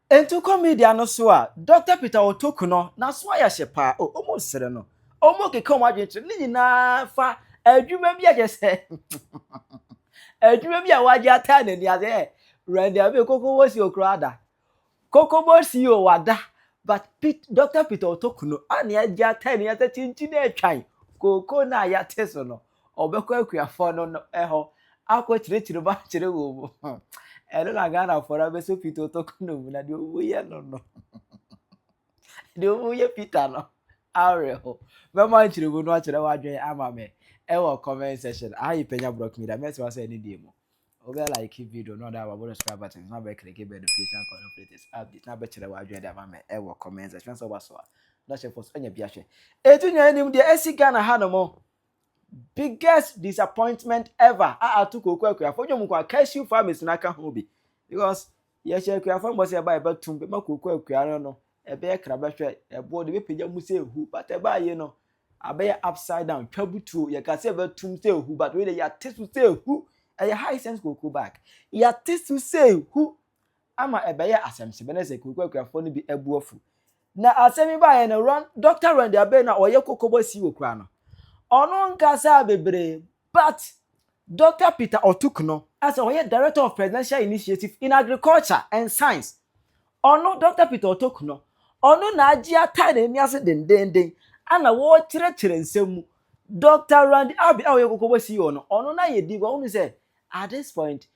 Ento comedian no so a Dr. Peter Otokunor na so ya shepa o omo sere no. Omo ke come adwentre ni nyina fa adwuma bi agese. Adwuma bi a waje ata na ni ade. Randy abi koko wosi okrada. Koko wosi o wada. But Dr. Peter Otokunor ani aje ata ni ata chinchi na atwan. Koko na ya teso no. Obekọ akuafo no eho. Akọ chire ba chire wo. Elo na Ghana for abeso Peter Otokunor na de owo ye no. De owo ye Peter no. Areho. Me man chire wo no achire wa adwen ama me. E wo comment section. Ayi Penyah block me da. Me say any day mo. Obe like video no that about subscribe button. Na be click the notification latest update. Na be chire wa adwen da ama me. E wo comment section so ba so. Na share for anya bia hwe. Etunya anim de esi Ghana ha no mo. Biggest disappointment ever. Took Okuya for you kwa cashew farmers na ka ho bi. Because ye share Okuya farm was by batum be mako Okuya no. E be kraba hwe e bo de be pagya mu se hu but e ba ye no. Abe upside down twabutu ye ka se batum se hu but we dey ya tesu se hu. E high sense koko back. Ya tesu se hu. Ama e be ye asemse be na se Okuya for no bi ebuofu. Na asemi ba ye no run Dr. Randy Abe na oye kokobo si Okuya no. Ono nkasa bebre, but Dr. Peter Otokunor, as a director of presidential initiative in agriculture and science, ono Dr. Peter Otokunor, ono na agi atade ni ase dendenden, ana wo kire nsemu. Dr. Randy Abi awe kokobo si ono na ye di go say at this point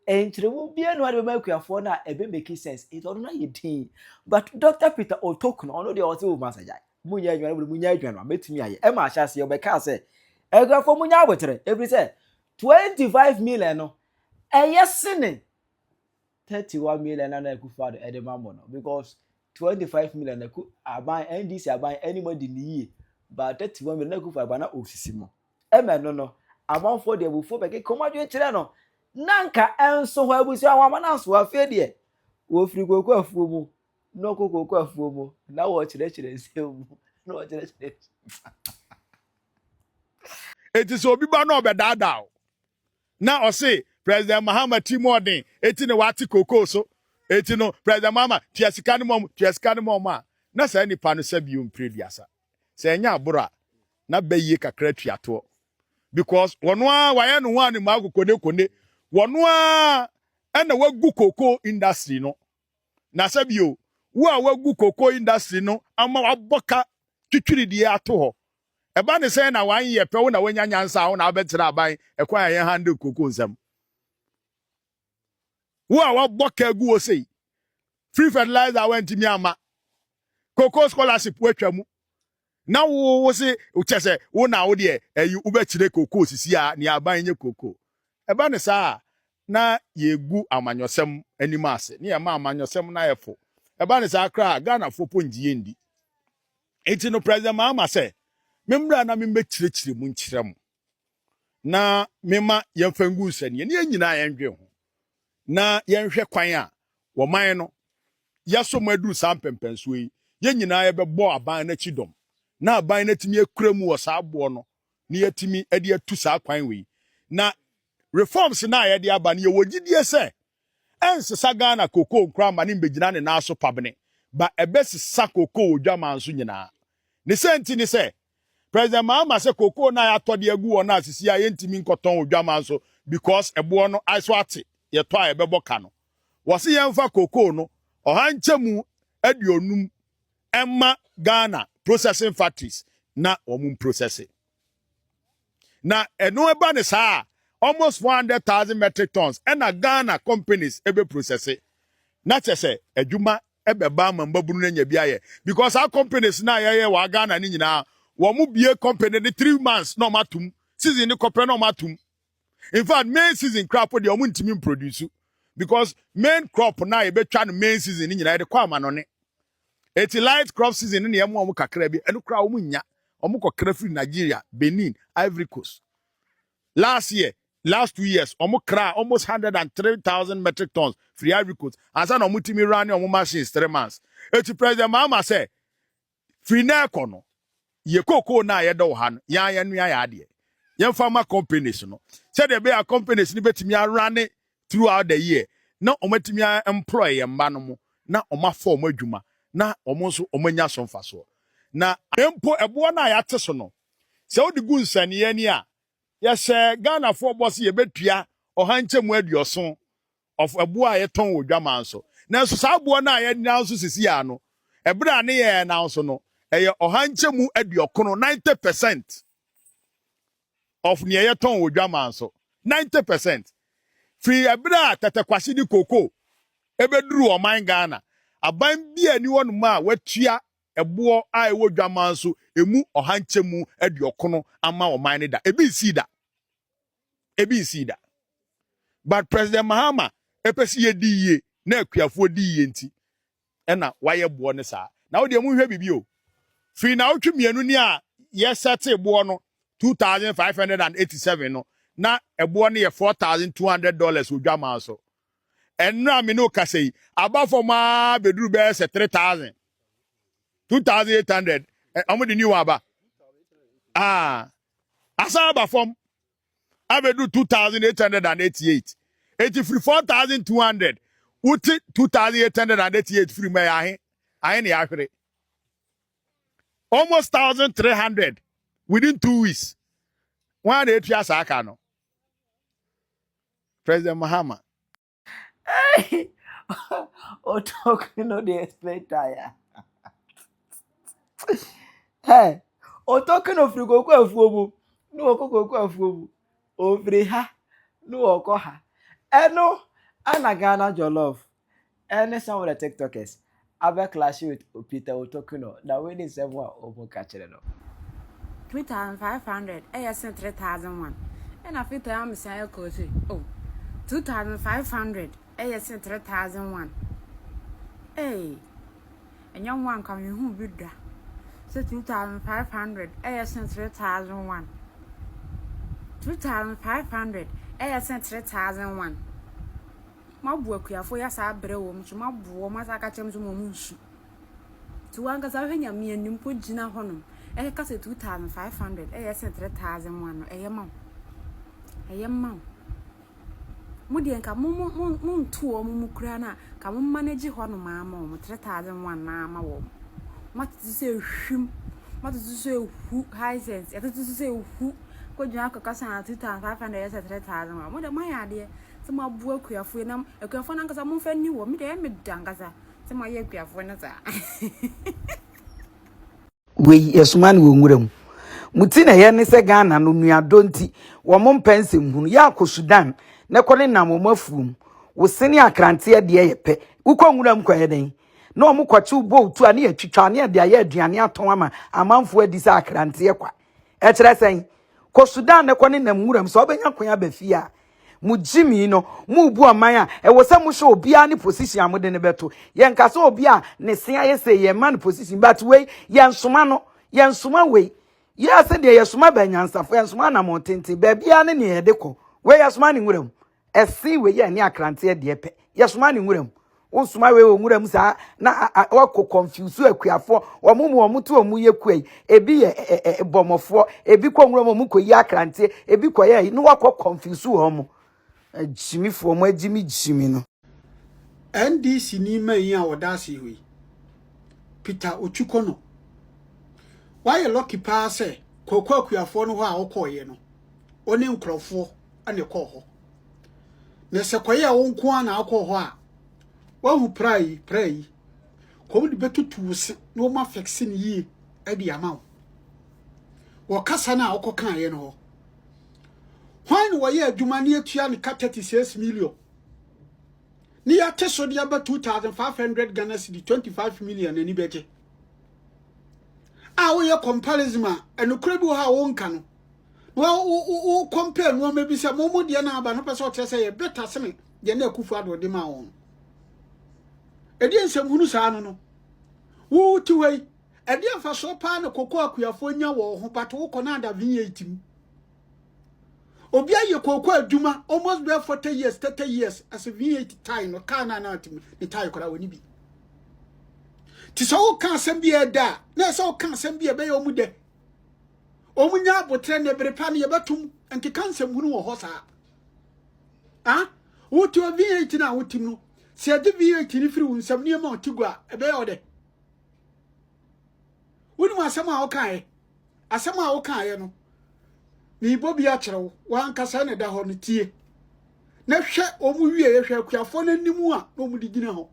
entrewu bia no ade makuafo na ebe make sense. It ono na ye din. But Dr. Peter Otokunor ono de o se o masaja. Munya adwan munya adwan metumi aye e ma ahase obeka se egrafo munya abotere every say 25 million no yesene 31 million na ekufa do edemamo no because 25 million na aban NDC aban anybody ni yi but 31 million na ekufa aban na osisi mo me no amanfo de abufo beke komadwe kire no nanka enso ho abusi awama na so afi de wo firi koku afuo mu no koku afuo mu na wo kire nsem no wo kire It is obi ba no obedada na o say President Mahama Timodin eti ne wati koko so eti no President Mahama tiasika ne mom a na sa nipa no sa biom prediasa se nya abura na bayi kakra tuato because wono a waye no ho ani magokone wono a na wagu koko industry no na sa bio wo a wagu koko industry no ama waboka twitwiri die ato ho eba ne say na wan ye pe wo na wanya nyansa wo na abetira aban ekwan ye hande koko nsam wo a waboka agu wo sei free fertilizer went mi ama koko scholarship watwa mu na wo se uchese wo na wo de ayi ubechire koko sisi a ni aban nye koko eba ne saa na yegu amanyosem animase ne ye ma amanyosem na yefo eba ne saa kra Ghana fo ponjie ndi enti no president Mahama se memra na membechire mu nkyire mu na mema yemfangu nsane ne nyina yendwe ho na yenhwe kwan a wo man no yaso madu sampempenso yi ye nyina ye bebo aban na chidom na aban na timi akura mu wo saa bo no ne yatimi ade atu saa kwan we na reforms na ye de aba ne ye wogidie se ensesa Ghana koko nkra ma ne mbegina ne naso pabne ba ebesisa koko odwamanso nyina ne senti ne se President Mahama se koko na ya tode agu wona asisi a yentimi nkoton odwamanso because ebo no aiso ate ye to a ebebo ka no wose yemfa koko no ohanchemu aduonum emma Ghana processing factories na omum processing na eno eba ne saa almost 400,000 metric tons and Ghana companies ebe processing na chese adwuma ebeba mambabunu na nya biaye because our companies na ye wa Ghana ni nyina wo mu bie company ni 3 months no matum season ni kopre no matum in fact main season crop de omu ntimi produce because main crop na ye betwa no main season ni nyina de kwa ma no ne eti light crop season ni emu omu kakra bi enu kra omu nya omu kokra free Nigeria Benin Ivory Coast last 2 years omu kra almost 103,000 metric tons free Ivory Coast asa na omu timi run omu machines 3 months eti president Mahama say free na ekono ye koko na ye do ha no ya nua ya ade ye farmer companies no say there be a companies ni betimi run throughout the year na omatimi employ ye mba no mo na oma form adwuma na omo nso omanya so mfaso na empo ebo na ya te so no se odi gu nsane ni a yɛhyɛ Ghana for boss ye betua ɔhankyɛ mu aduoso of ebo a yɛtɔn wɔ dwaman so na nso saa abo na yɛ nyina nso sisi ya no ebra ne yɛ na nso no ɛyɛ ɔhankyɛ mu aduokono 90% of ne yɛtɔn wɔ dwaman so 90% free ebra tatakwasi di koko ebeduru ɔman Ghana aban bi ani wɔ no ma watua ebo a ɛwɔ dwaman so emu ɔhankyɛ mu aduokono ama ɔman ne da ebi si da but President Mahama epesi ye diye na akuafo diye nti ɛna waye boɔ ne saa na wo de mu hwɛ bibi o fi na wotwe mienu ni a ye sete boɔ no 2587 no na ɛboɔ no yɛ $4,200 odwama so ɛnra me no kasei abafo ma beduru bɛ sɛ 3000 2800 ɔmo de ni wa ba asa abafom abedu 2888 free 4200 uti 2888 free me ahe ne ahwere almost 1300 within 2 weeks one day tua saka no President Mahama Otokunor dey explain tire. Hey, Otokunor free koko afuomu. No koko afuomu. Ovre ha. No oko ha. Eno ana Ghana Jollof. And some of the TikTokers have clash with Peter Otokunor. Now when is everyone over catching it up? 2,500. I sent 3,001. And I feel I'm saying, oh, 2,500. I sent 3,001. Hey, and young one coming who bid that. So 2,500. I sent 3,001. 2,500. I sent 3,001. My book, ya for ya sa brew, my boy, my sakacham to Momushi. To one cause I hear me and you put Gina Honum. I cast 2,500. I sent 3,001. I am mom. Moody and Moon 2 or Mumukrana, come manage Honum, mamma, 3,001 mamma. What to say, him? What to say, who high sense? What to say, who could you have a cousin 2,500 at 3,000? What am my idea? Some of work we are for them, a careful uncle, some of new woman, they made Dangaza. Some of your for another. We yes man wumuram mutina ye ne se Ghana no nua donti wo mo pensem hunu ya ko Sudan ne kole na mo mafuum wo sene akrante de ye pe ukọ nwuram kwa yeden na o mo kwache ubo tu ane atwitwa ne de aye aduane aton ama amanfo adi se akrante kwa e kire sen ko Sudan ne kone na nwuram so obenya kwa ba fi a mu jimi no mu bu aman a e wo se mu hwe obia ne position amode ne beto ye nka so obia ne se aye se ye man position but we ye nsoma no ye nsoma we ye se de ye soma ba nyansafo ye nsoma na montenti ba bia ne ne de ko we ye soma ne nwuram e si we ye ne akrante de pe ye soma ne nwuram wo soma we wo nwuram sa na wo ko confuse akuafo wo mu to mu ye kuai ebi ye bomofo ebi ko nwuram mu ko yi akrante ebi ko ye no wo ko confuse wo mu Jimmy for my Jimmy no. NDC ni me a wodase hui. Peter Otokunor. Why a lucky pa say kokwa akuafo no ho a wokoye no. Oni nkrofo ane kɔ hɔ. Na se kwaye a wonko ana akɔ hɔ a. Wa hu prai. Kom de betutu se no ma fixe ni yi adi ama wo. Wo kasa na wokokan ye no. When we are Jumani and 36 million. Near Tesodia 2,500 Ghana cedi 25 million any better. Our comparison and Ukraine how one can. Well, compare no maybe some more Diana, but no person say a better semi than a Kufa or the Maon. A dear some Hunusano. Woo to way. A dear for so pan a cocoa queer war, but who conada V18. Obia ye kokwa aduma almost be 40 years 30 years as a V8 time no kana na atim the tie kora woni bi ti so kan sem bia da na so kan sem bia be yo mu de omunya abotre ne berepa ne yebatum enke kan sem hunu wo hosa ah wotu V8 na wotim no Se ade VAT ni firi unsam ni ma otigua ebe ya ode woni mu asem a wokae asem a wokae no ni bobi a kyerɛw wan kasa ne da ho no tie na hwɛ omu wie ye hwɛ akuafo n'animu a no mu di gina ho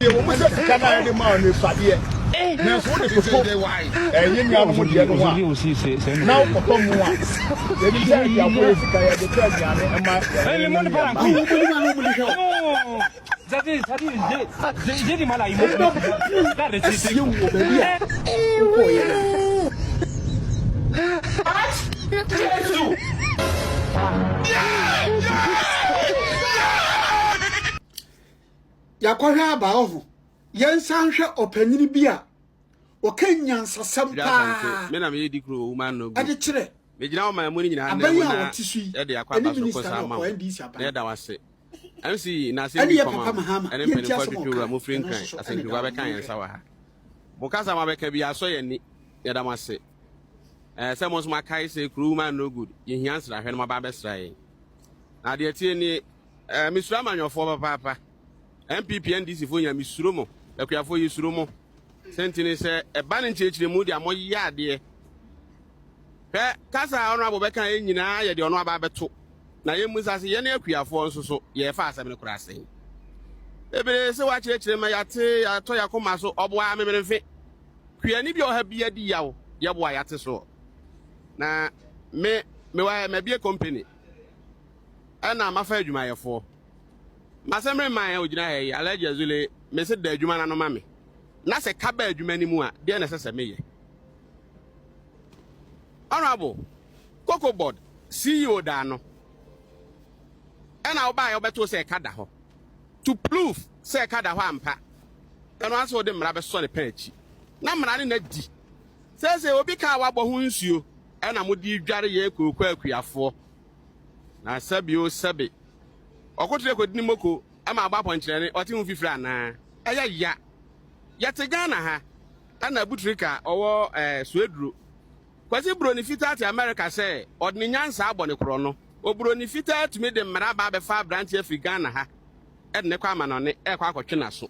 wo mo se kana ya de ma no fade na so de fofo yin ya no mo de no wa na wo papa mu a e bi se ya ko sika ya de ka ya ne ma le monde pas awu mo ni ma no mu di hwɛ j'ai du mal à imaginer. Là, c'est yo wo baby a ko ye no Jesus yakɔhwɛ aba ho yɛnsan hwɛ opanyini bi a ɔkanya nsasam pa me na me di kro woman no ade kyerɛ me gina wo ma mu ni nyina na abayi a wɔte so yi e de akwa ba so ko sa ma na da wase MC na se bi koma ene mpeni kwa twetwura mo free kan asentu wa be kan yensa wa ha mo kasa ma be ka bi aso ye ni ya da wase se mo so ma kai se kro woman no good ye hiansra hwe no ma ba be sra ye na de tie ni misura manyofo papa MPP NDC fo nya misuro mo akuafo yisuro mo sentini se eba ne nchechire mu dia mo ya ade pe kasa ono abobeka nyina ye de ono aba beto na ye musase ye na akuafo nso so ye fa asem ne kura sen ebe se wa chirechire ma yate ato yakoma so obo a memerefe kuani bi oha bia di yawo ye bo ayate so na me wa me bia company ana mafa adwuma yefo masemre man ogina he alaji azule me se da adwuma na no ma me na se ka ba adwuma ni mu a de na sese me ye honorable Cocoa Board CEO da no ena oba ya obeto se ka da ho to prove se ka da ho ampa eno aso de mra be so ne paachi na mra ne na di se obi ka wa bo ho nsuo ena mo di dware ye kokwa akuafo na sabi o sabi okotre ko dini moko ama agba ponkyere ne ote hu fifira na eya ya te Ghana ha ana butrika owo sueduro kwasi bro ni fita ati America say odni nyansa abone kro no obro ni fita tumi de mra ba be fa branch afi Ghana ha edne kwa ama no ne ekwa akotwe na so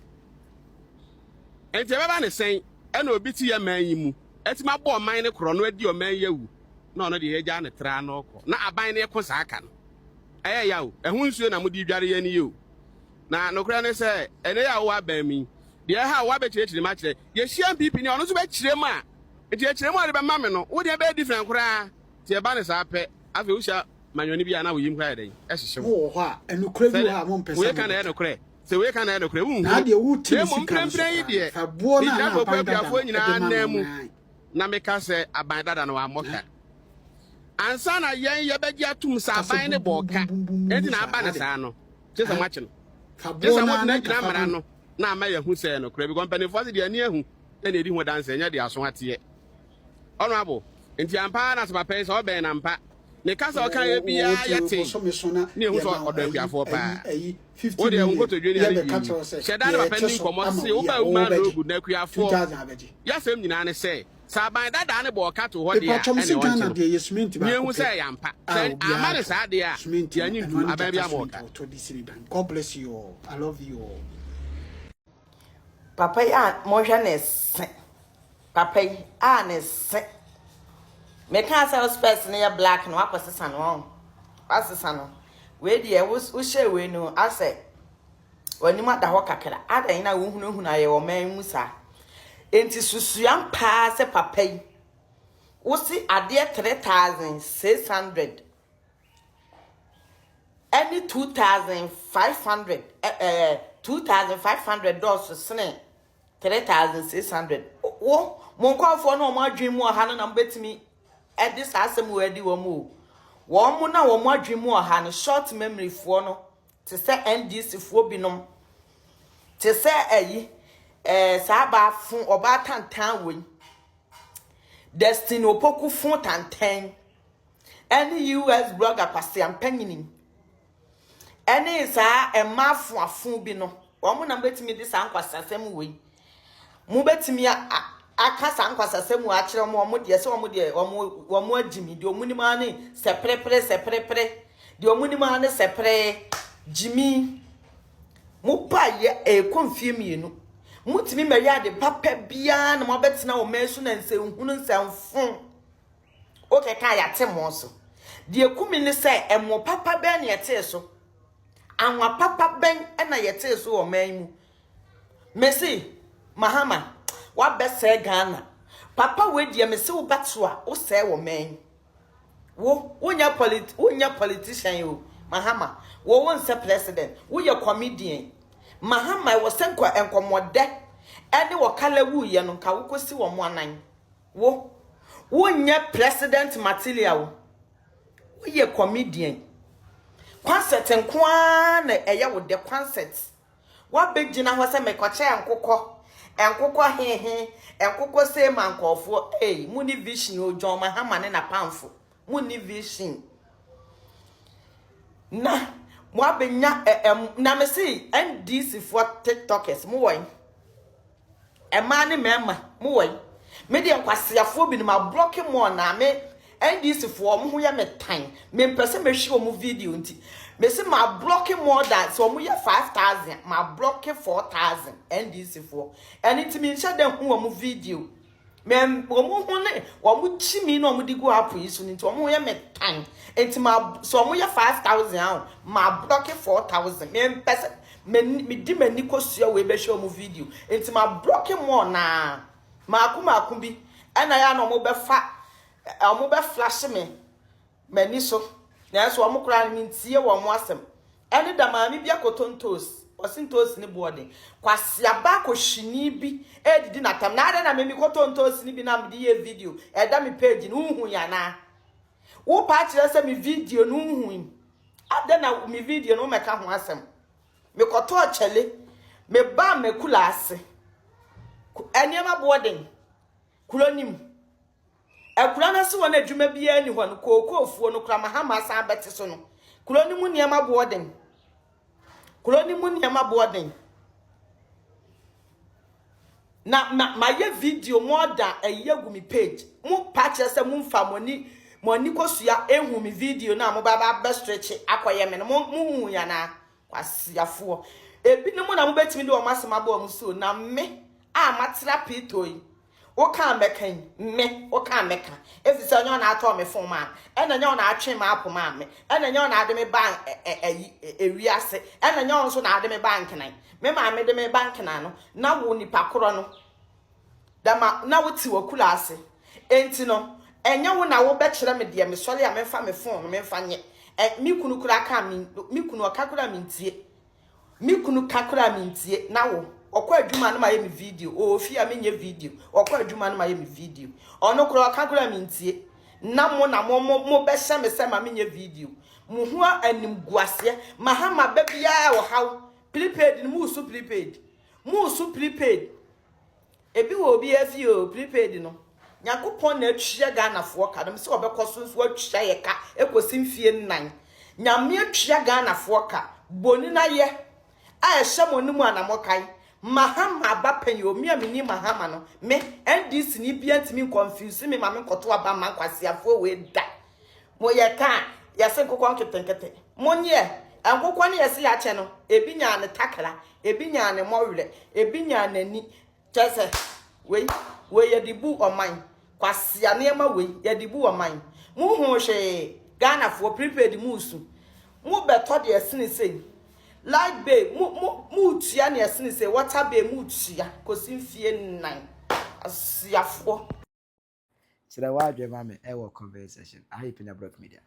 enti beba ne sen ena obi ti ya man yi mu eti ma bo man ne kro no adi o man yawu na ono de eja ne tra na okọ na aban ne ko sa aka no ya o ehun nsuo na mudi dware ya ni yo na nokra ne se ene ya wo aban mi de ha wo abechire ma kire ye hia mpp ni ono so be kire ma enti e kire ma de be ma me no wo de be different kra ti e ba ne sa pe afi wo sha manwoni bia na wo yim kra den e hyehye wo ho a enokra bi ha mo mpesa we ka na enokra se we ka na enokra wu na de wo ti mo mprempren yi de fa bo na na aban dada nyina na mu na me ka se aban dada no wa moka ansa na yen ye beji atum sa aban ne boka enti na aba ne sa no chese mwache no chese mo na gina mara no na ama ye hu se no kra bi company for de ani ehu na edi ho danse nya de aso hate honorable enti ampa na so papa se oben na mpa ne kasa o kan ye bia yete ne hu so odo akuafo pa o de hu koto dwe ne ali sheda na papa ni komo se o ba uma no good na akuafo ya sem nyina ne se saban dada ne bo ka to ho de a ene won ti ni hu se ya mpa ama ne sa de a ya nyindu aban bia mo ka God bless you all. I love you all. Papa ya mo hwa ne se papa a ne se me kan say space ne ya black no akwesesa no asesa no we de wo hye we no ase wani ma da ho kakra adan na wo hunu na ye wo man musa enti susua pa se papa yi wo si ade 3600 any 2500 2500 dollars sene 3600 wo mon kwafo na o ma adwen mu oha no na mbetimi edi asem wo edi wo mu wo mu na wo ma adwen mu oha no short memory fo no te se NDC fo binom te se ayi saba fun oba tantan we destiny opoku fun tantan any US blogger kwase ampanyini any sa emafu afun bi no wo mu na mbetimi di sa nkwasasem we mu betimi akasa nkwasasem a kire mo de se mo de wo agimi de omuni ma ne seprepre de omuni ma ne sepre jimi mo ba ye konfie mienu mutimi meya de papa bia na mo betina o mesu na nse hunu nsamfon o keka ya temo so de kumi ni se emo papa ben ne yete so anwa papa ben na yete so o man mu mesi mahama wa bese Ghana papa we de mesi wo bato a wo se wo man wo wonya politician yo mahama wo won se president wo ye comedian mahama wo se enkomode ene wo kala wu ye no ka wo kosi wo mo anan wo wonya president material wo ye comedian concert nkoa na eye wo de concert wa begina ho se mekoche enkokọ enkokọ se mankofo muni vision o John mahama ne na pamfo muni vision na mo abenya na me see NDC for TikTokers mo wan ma ne mema mo wan me de nkwasiafo bi ne ma block mo na me NDC for mo ho ya me tan me mpese me hwe mo video nti me see ma block more than so mo ya 5,000 ma block 4,000 NDC for anytime nche de ho mo video me mo ho ne wo mo chimi na mo di go app yi so nti wo mo ya me tan enti ma so mo ya 5,000 ma block 4,000 me mpese me di mani kosua we be show mo video enti ma block more na ma akum bi ena ya no mo be flash me mani so na so mo kura ni ntie wo mo asem ene da ma mi bia kotontos osintos ni boarding kwase aba ko hwini bi edidi na tam na ada na me mi kotontos ni bi na me di ye video eda mi page ni uhu ya na wo pa kire se mi video no uhu ada na mi video no meka ho asem me koto chele me ba me kula ase eniema boarding kulonim ekura na se wona adwuma bia ni ho no kokofuo no kura mahama san beti so no kuloni mu niema boarding na ma ye video more than eyegu mi page mu patch se mu mfa moni kosua ehu mi video na mo baba be stretch akoye me no mu hu ya na kwasiafo ebi ne mu na mo betimi de o masema bo mu so na me a matera pitoi o kan mekan me o kan meka efi se onyo na ato me fon ma ena nyo na atwe ma apo ma me ena nyo na ade me ban ewiase ena nyo nso na ade me bank nan me ma me de me bank nan no na wo nipa koro no dama na wo ti wakula ase enti no enya wo na wo be kire me de me sole a me fa me fon me fa nye mi kunu kura ka mi kunu okakura mi ntie na wo okwa adwuma no ma ye mi video o fi a menye video okwa adwuma no ma ye mi video ono kura okakura mi ntie na mo be hye me se ma menye video mu ho anim guase mahama babia wo haw prepaid mu su prepaid ebi wo bi afi o prepaid no yakopon na atwia Ghana fo ka dem se obekoso so atwia ye ka ekosi mfie nnan nyame atwia Ghana fo ka boni na ye a ehye monimu anamokai mahama ba Penyah omi amini mahama no me NDC ni bia ntimi confuse me ma me koto aba man kwasiafo we da mo ye ka ya se kokon ketenkete monye ankokon ne yesi ya che no ebi nya ne takala ebi nya ne mowre ebi nya nani chese we ye dibu oman kwasia ne ma we ye dibu oman mu hu hwe Ghana fo prepaid musu mu beto de esini sei like be mu tia ne esini sei water be mu tia kosi mfie nnan asiafo Sira wa adwe ma me e wo conversation. I Penyah Media.